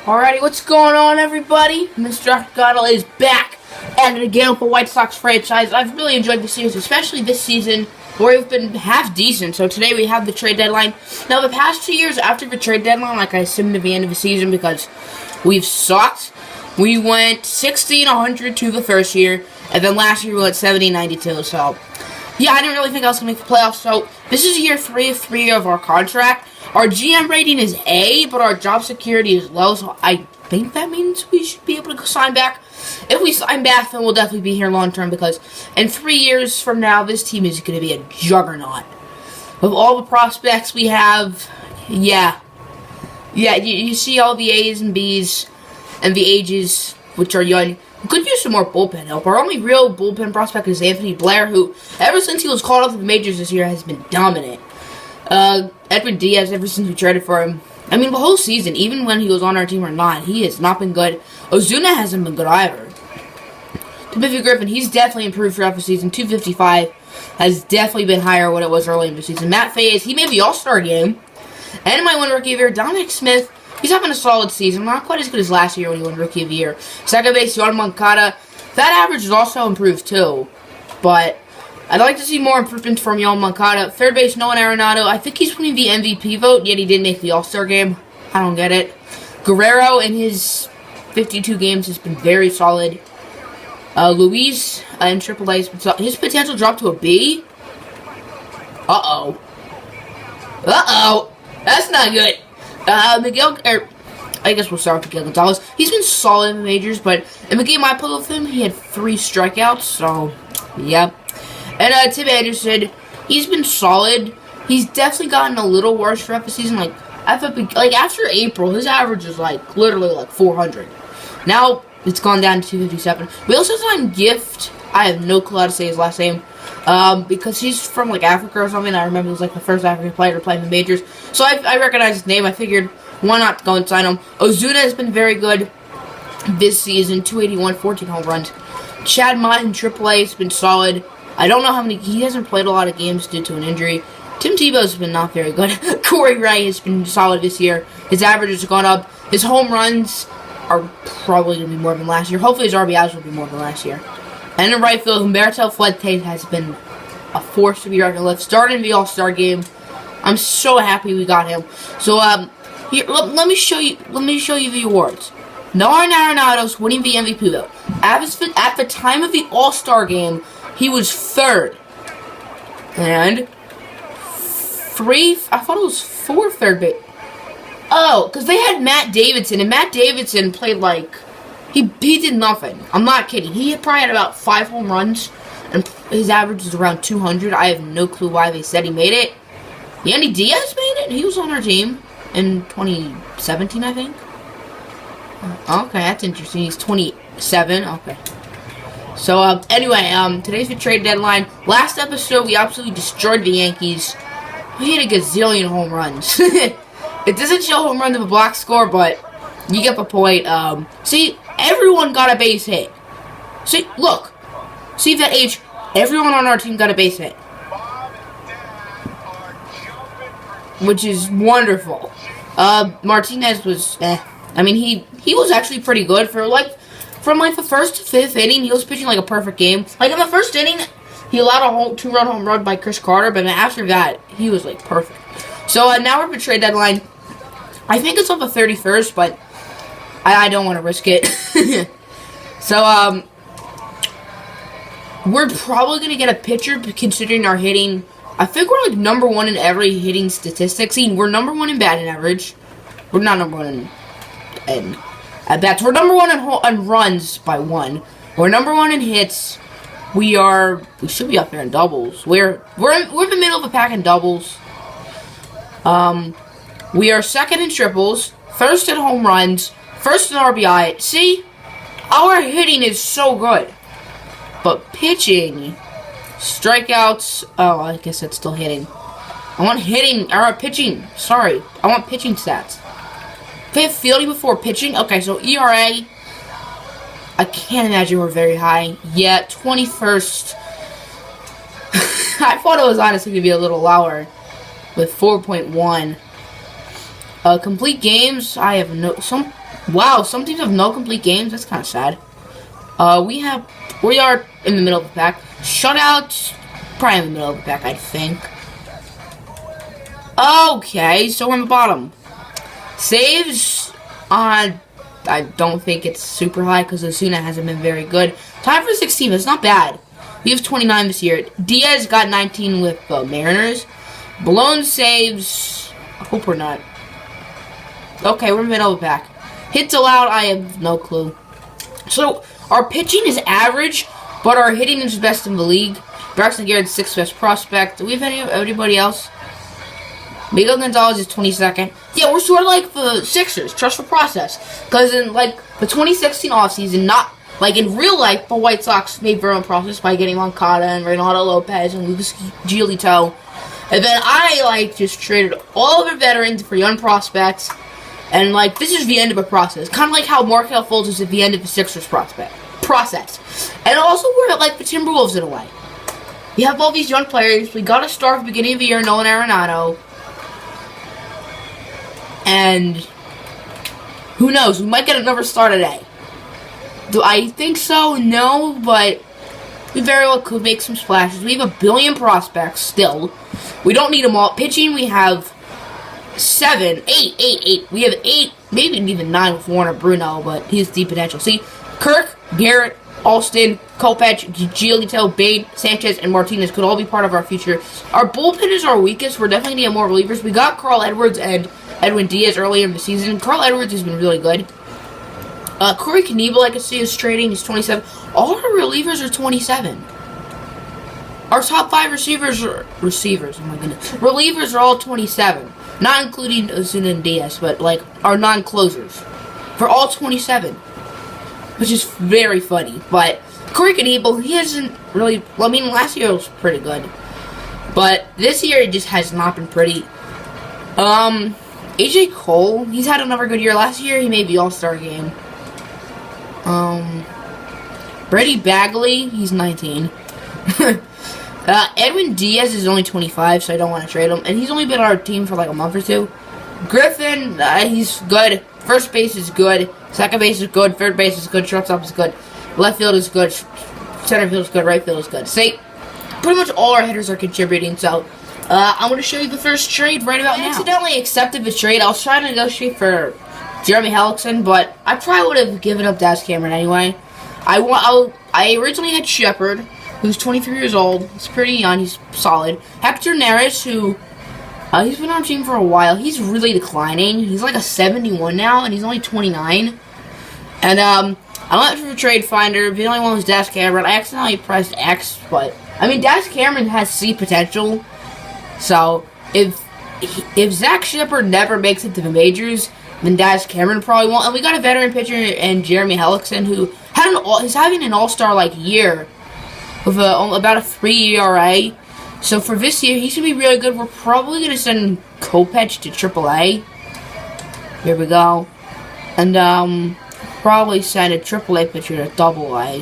Alrighty, what's going on, everybody? Mr. Goddle is back at it again with the White Sox franchise. I've really enjoyed the series, especially this season, where we've been half decent. So today we have the trade deadline. Now, the past 2 years after the trade deadline, like I assumed at the end of the season, because we've sucked, we went 60-100 to the first year, and then last year we went 70-92. So, yeah, I didn't really think I was going to make the playoffs. So, this is year 3 of 3 of our contract. Our GM rating is A, but our job security is low, so I think that means we should be able to sign back. If we sign back, then we'll definitely be here long term, because in 3 years from now, this team is going to be a juggernaut. With all the prospects we have, yeah, you see all the A's and B's and the ages, which are young. We could use some more bullpen help. Our only real bullpen prospect is Anthony Blair, who, ever since he was called up to the majors this year, has been dominant. Edwin Diaz, ever since we traded for him, I mean, the whole season, even when he was on our team or not, he has not been good. Ozuna hasn't been good either. Timothy Griffin, he's definitely improved throughout the season. 255 has definitely been higher than what it was early in the season. Matt Faye, he made the All-Star game. And my one Rookie of the Year, Dominic Smith, he's having a solid season. Not quite as good as last year when he won Rookie of the Year. Second base, Yoan Moncada, that average is also improved too. But I'd like to see more improvements from Yoan Moncada. Third base, Nolan Arenado. I think he's winning the MVP vote, yet he didn't make the All-Star game. I don't get it. Guerrero, in his 52 games, has been very solid. Luis, in AAA, his potential dropped to a B. Uh-oh. That's not good. I guess we'll start with Miguel Gonzalez. He's been solid in the majors, but in the game I played with him, he had 3 strikeouts, so, yeah. And Tim Anderson, he's been solid. He's definitely gotten a little worse throughout the season. After April, his average is literally 400. Now it's gone down to 257. We also signed Gift. I have no clue how to say his last name, because he's from Africa or something. I remember he was the first African player to play in the majors, so I recognize his name. I figured, why not go and sign him? Ozuna has been very good this season. 281, 14 home runs. Chad Mott in AAA has been solid. I don't know how many. He hasn't played a lot of games due to an injury. Tim Tebow's been not very good. Corey Ray has been solid this year. His averages have gone up. His home runs are probably going to be more than last year. Hopefully his RBIs will be more than last year. And in right field, Humberto Fuentes has been a force to be reckoned with. Starting the All-Star game, I'm so happy we got him. So here, let me show you the awards. Nolan Arenado's winning the MVP though. At the time of the All-Star game, he was 3rd. And 3, I thought it was 4 third base. Oh, because they had Matt Davidson, and Matt Davidson played he did nothing. I'm not kidding. He probably had about 5 home runs, and his average was around 200. I have no clue why they said he made it. Yandy Diaz made it? He was on our team in 2017, I think. Okay, that's interesting. He's 27. Okay. So, anyway, today's the trade deadline. Last episode, we absolutely destroyed the Yankees. We hit a gazillion home runs. It doesn't show home run to the box score, but you get the point. See, everyone got a base hit. See, look. See that age? Everyone on our team got a base hit. Which is wonderful. Martinez was, I mean, he was actually pretty good for, from the 1st to 5th inning, he was pitching a perfect game. In the 1st inning, he allowed a 2-run home run by Chris Carter, but after that, he was perfect. So now we're at the trade deadline. I think it's on the 31st, but I don't want to risk it. So we're probably gonna get a pitcher considering our hitting. I think we're number 1 in every hitting statistic. See, we're number 1 in batting average. We're not number 1 in at bats. We're number 1 in runs by 1. We're number 1 in hits. We should be up there in doubles. We're in the middle of the pack in doubles. We are 2nd in triples, 1st in home runs, 1st in RBI. See, our hitting is so good, but pitching, strikeouts. Oh, I guess that's still hitting. I want hitting or pitching. Sorry, I want pitching stats. If I have fielding before pitching, okay. So ERA. I can't imagine we're very high. Yeah, 21st. I thought it was honestly going to be a little lower with 4.1. Complete games, I have Wow, some teams have no complete games. That's kind of sad. We are in the middle of the pack. Shutouts, probably in the middle of the pack, I think. Okay, so we're on the bottom. Saves on, I don't think it's super high because Osuna hasn't been very good. Time for 16, it's not bad. We have 29 this year. Diaz got 19 with Mariners. Blown saves, I hope we're not. Okay, we're in the middle of the pack. Hits allowed, I have no clue. So, our pitching is average, but our hitting is best in the league. Braxton Garrett's 6th best prospect. Do we have anybody else? Miguel Gonzalez is 22nd. Yeah, we're sort of like the Sixers. Trust the process. Because in, like, the 2016 offseason, not, like, in real life, the White Sox made their own process by getting Moncada and Reynaldo Lopez and Lucas Giolito. And then I, like, just traded all of our veterans for young prospects. And, like, this is the end of a process. Kind of like how Markelle Fultz is at the end of the Sixers process. And also, we're like the Timberwolves in a way. We have all these young players. We got a star at the beginning of the year, Nolan Arenado. And who knows? We might get another star today. Do I think so? No, but we very well could make some splashes. We have a billion prospects still. We don't need them all. Pitching, we have 8. We have 8, maybe even 9 with Warner Bruno, but he has deep potential. See, Kirk, Garrett, Alston, Kopech, Giolito, Bade, Sanchez, and Martinez could all be part of our future. Our bullpen is our weakest. We're definitely going to get more relievers. We got Carl Edwards and Edwin Diaz earlier in the season. Carl Edwards has been really good. Corey Knebel, I can see, is trading. He's 27. All our relievers are 27. Our top 5 relievers are all 27. Not including Osuna and Diaz, but, like, our non-closers. They're all 27. Which is very funny. But Corey Knebel, he hasn't really, well, I mean, last year was pretty good. But this year, it just has not been pretty. AJ Cole, he's had another good year. Last year, he made the All-Star game. Brady Bagley, he's 19. Edwin Diaz is only 25, so I don't want to trade him. And he's only been on our team for like a month or two. Griffin, he's good. First base is good. Second base is good. Third base is good. Shortstop is good. Left field is good. Center field is good. Right field is good. See, pretty much all our hitters are contributing, so I'm going to show you the first trade right about now. I accidentally accepted the trade. I was trying to negotiate for Jeremy Hellickson, but I probably would have given up Daz Cameron anyway. I originally had Shepard, who's 23 years old. He's pretty young. He's solid. Hector Neris, who he's been on the team for a while. He's really declining. He's like a 71 now, and he's only 29. And I went for a trade finder. The only one was Daz Cameron. I accidentally pressed X, but I mean, Daz Cameron has C potential. So if Zach Shepard never makes it to the majors, then Daz Cameron probably won't. And we got a veteran pitcher in Jeremy Hellickson, who he's having an all-star like year with about a 3 ERA. So for this year, he should be really good. We're probably going to send Kopech to AAA. Here we go. And probably send a AAA pitcher to AA.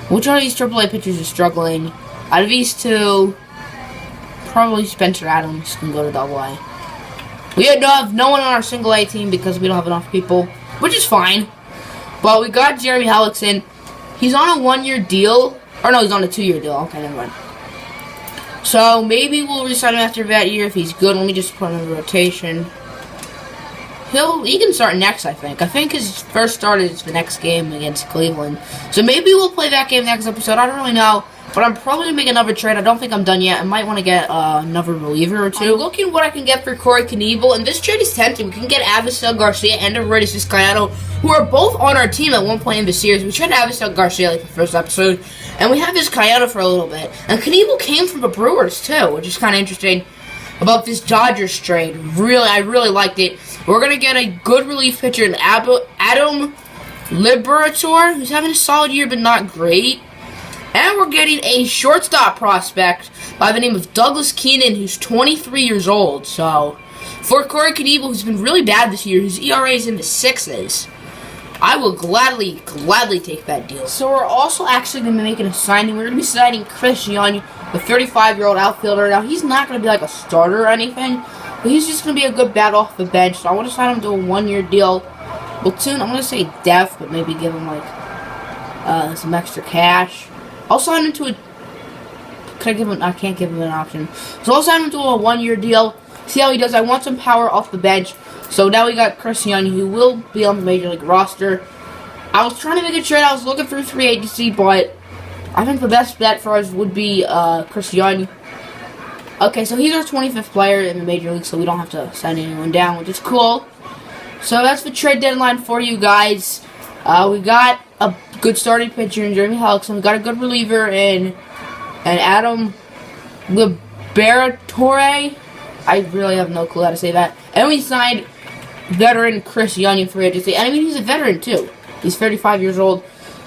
Which one of these AAA pitchers is struggling? Out of these two, probably Spencer Adams can go to AA. We have no one on our single A team because we don't have enough people, which is fine. But we got Jeremy Hellickson. He's on a 1-year deal. Or no, he's on a 2-year deal. Okay, never mind. So maybe we'll resign him after that year if he's good. Let me just put him in the rotation. He can start next, I think. I think his first start is the next game against Cleveland. So maybe we'll play that game next episode. I don't really know. But I'm probably going to make another trade. I don't think I'm done yet. I might want to get another reliever or two. I'm looking what I can get for Corey Knebel. And this trade is tempting. We can get Avisail Garcia and Aridis Vizcaino, who are both on our team at one point in the series. We traded Avisail Garcia like the first episode. And we have Vizcaino for a little bit. And Knebel came from the Brewers, too, which is kind of interesting about this Dodgers trade. I really liked it. We're going to get a good relief pitcher in Adam Liberator, who's having a solid year but not great. And we're getting a shortstop prospect by the name of Douglas Keenan, who's 23 years old. So, for Corey Knebel, who's been really bad this year, his ERA is in the 6s. I will gladly take that deal. So we're also actually going to be making a signing. We're going to be signing Chris Young, the 35-year-old outfielder. Now, he's not going to be like a starter or anything, but he's just going to be a good bat off the bench. So I want to sign him to a 1-year deal. Platoon, I'm gonna say def, but maybe give him like some extra cash. I'll sign him to a. Could I give him? I can't give him an option. So I'll sign him to a 1-year deal. See how he does. I want some power off the bench. So now we got Chris Young, who will be on the Major League roster. I was trying to make a trade. I was looking through free agency, but I think the best bet for us would be Chris Young. Okay, so he's our 25th player in the Major League, so we don't have to sign anyone down, which is cool. So that's the trade deadline for you guys. We got a good starting pitcher in Jeremy Hellickson. We got a good reliever in Adam Liberatore. I really have no clue how to say that. And we signed veteran Chris Young in free agency. And I mean, he's a veteran too. He's 35 years old.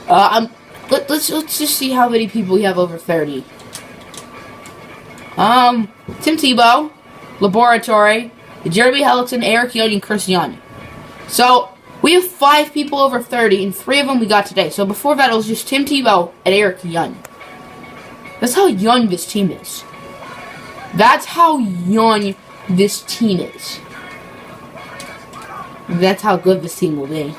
Let's just see how many people we have over 30. Tim Tebow, Laboratory, Jeremy Hellickson, Eric Young, and Chris Young. So we have 5 people over 30, and 3 of them we got today. So before that, it was just Tim Tebow and Eric Young. That's how young this team is. That's how young this team is. That's how good this team will be.